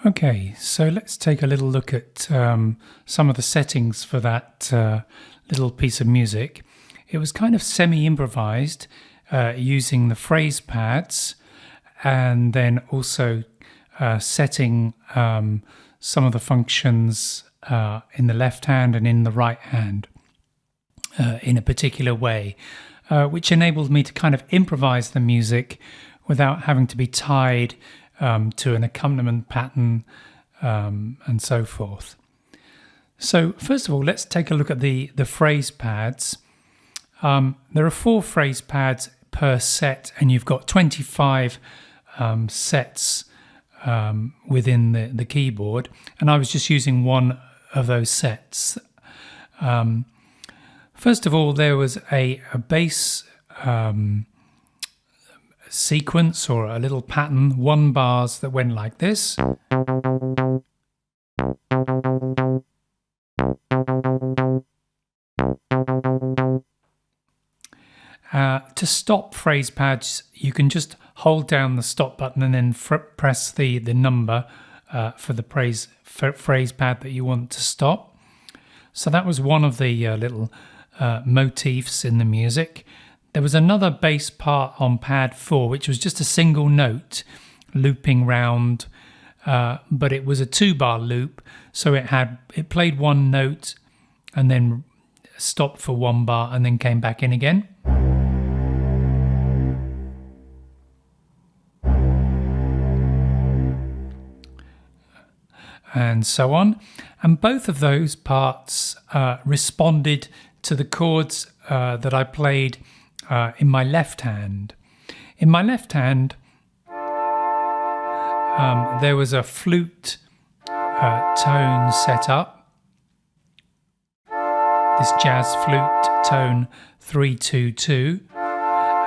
Okay, so let's take a little look at some of the settings for that little piece of music. It was kind of semi-improvised using the phrase pads, and then also setting some of the functions in the left hand and in the right hand in a particular way, which enabled me to kind of improvise the music without having to be tied to an accompaniment pattern and so forth. So first of all, let's take a look at the phrase pads. There are 4 phrase pads per set, and you've got 25 sets within the keyboard, and I was just using one of those sets. First of all, there was a bass sequence or a little pattern, 1 bars that went like this. To stop phrase pads, you can just hold down the stop button and then press the number for the phrase pad that you want to stop. So that was one of the little motifs in the music. There was another bass part on pad 4, which was just a single note looping round, but it was a 2-bar loop, so it played 1 note and then stopped for 1 bar and then came back in again. And so on. And both of those parts responded to the chords that I played in my left hand. In my left hand, there was a flute tone set up. This jazz flute tone 322,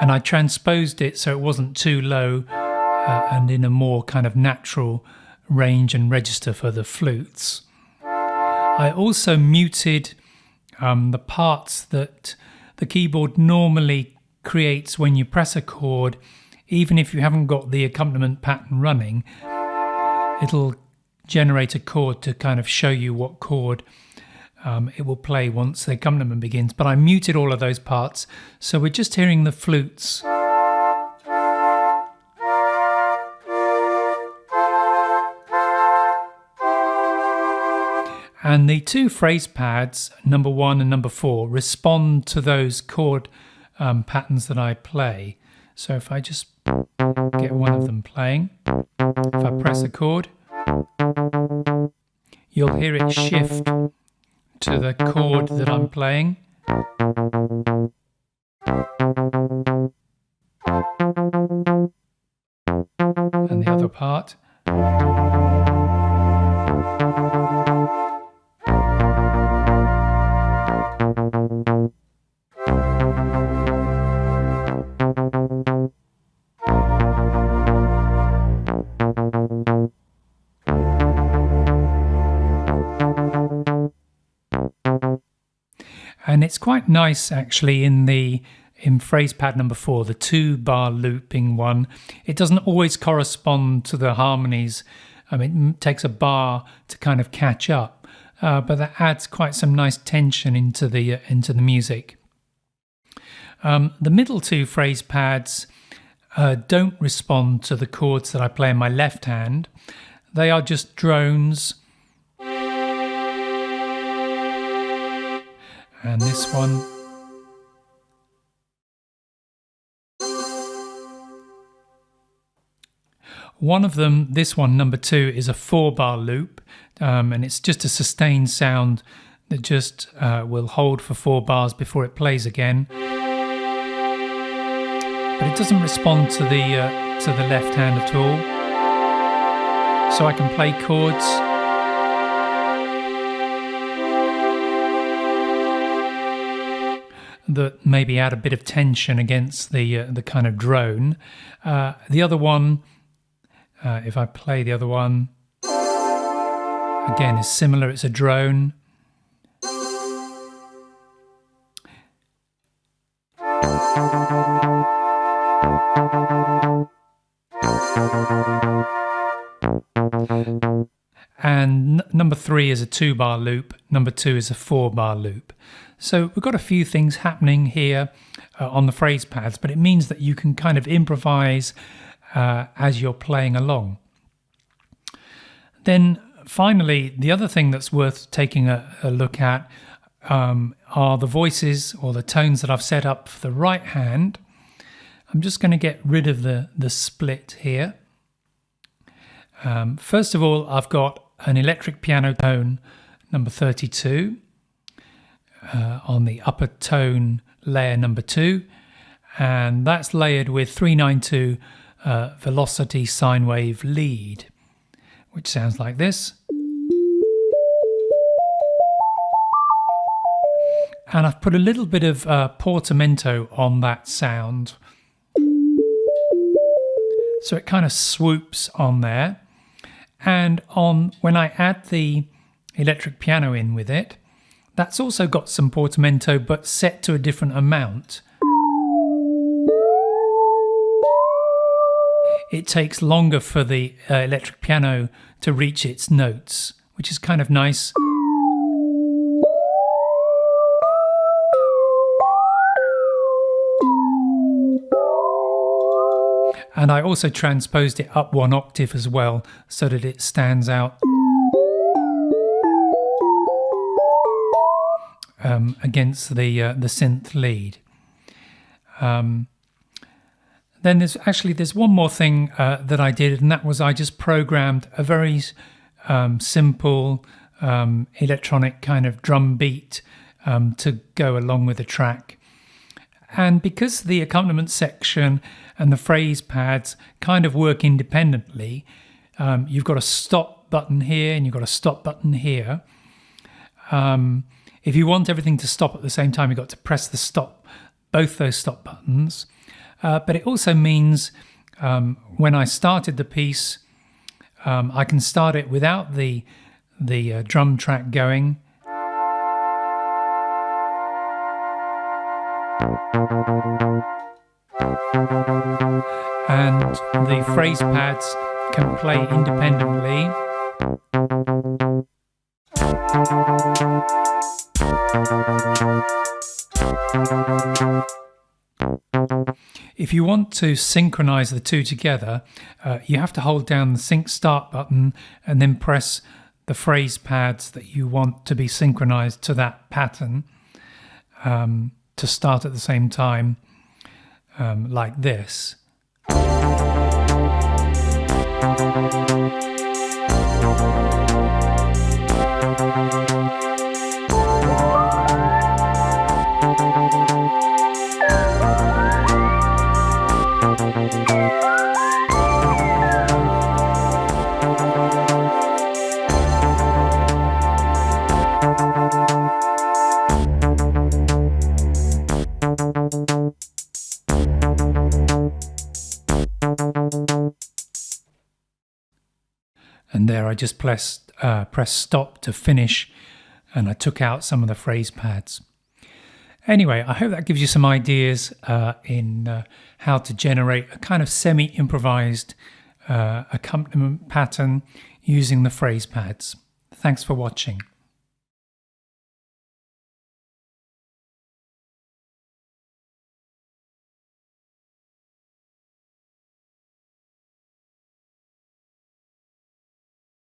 and I transposed it so it wasn't too low and in a more kind of natural range and register for the flutes. I also muted the parts that the keyboard normally creates when you press a chord. Even if you haven't got the accompaniment pattern running, it'll generate a chord to kind of show you what chord it will play once the accompaniment begins. But I muted all of those parts, so we're just hearing the flutes. And the 2 phrase pads, number 1 and number 4, respond to those chord patterns that I play. So if I just get one of them playing, if I press a chord, you'll hear it shift to the chord that I'm playing. And the other part. And it's quite nice actually in phrase pad number 4, the 2-bar looping one. It doesn't always correspond to the harmonies. It takes a bar to kind of catch up, but that adds quite some nice tension into the music. The middle 2 phrase pads don't respond to the chords that I play in my left hand. They are just drones. And this one. One of them, this one, number 2, is a 4-bar loop, and it's just a sustained sound that just will hold for 4 bars before it plays again. But it doesn't respond to the left hand at all. So I can play chords. That maybe add a bit of tension against the kind of drone. The other one, if I play the other one, again is similar, it's a drone. And number 3 is a 2-bar loop, number 2 is a 4-bar loop. So we've got a few things happening here on the phrase pads, but it means that you can kind of improvise as you're playing along. Then finally, the other thing that's worth taking a look at are the voices or the tones that I've set up for the right hand. I'm just going to get rid of the split here. First of all, I've got an electric piano tone, number 32, on the upper tone layer number 2, and that's layered with 392 velocity sine wave lead, which sounds like this. And I've put a little bit of portamento on that sound, so it kind of swoops on there. And when I add the electric piano in with it, that's also got some portamento, but set to a different amount. It takes longer for the electric piano to reach its notes, which is kind of nice. And I also transposed it up 1 octave as well, so that it stands out against the synth lead. Then there's one more thing that I did, and that was I just programmed a very simple electronic kind of drum beat to go along with the track. And because the accompaniment section and the phrase pads kind of work independently, you've got a stop button here and you've got a stop button here. If you want everything to stop at the same time, you've got to press the stop, both those stop buttons. But it also means when I started the piece, I can start it without the drum track going. And the phrase pads can play independently. If you want to synchronize the two together, you have to hold down the sync start button and then press the phrase pads that you want to be synchronized to that pattern to start at the same time, like this. And there I just pressed stop to finish, and I took out some of the phrase pads. Anyway, I hope that gives you some ideas in how to generate a kind of semi-improvised accompaniment pattern using the phrase pads. Thanks for watching.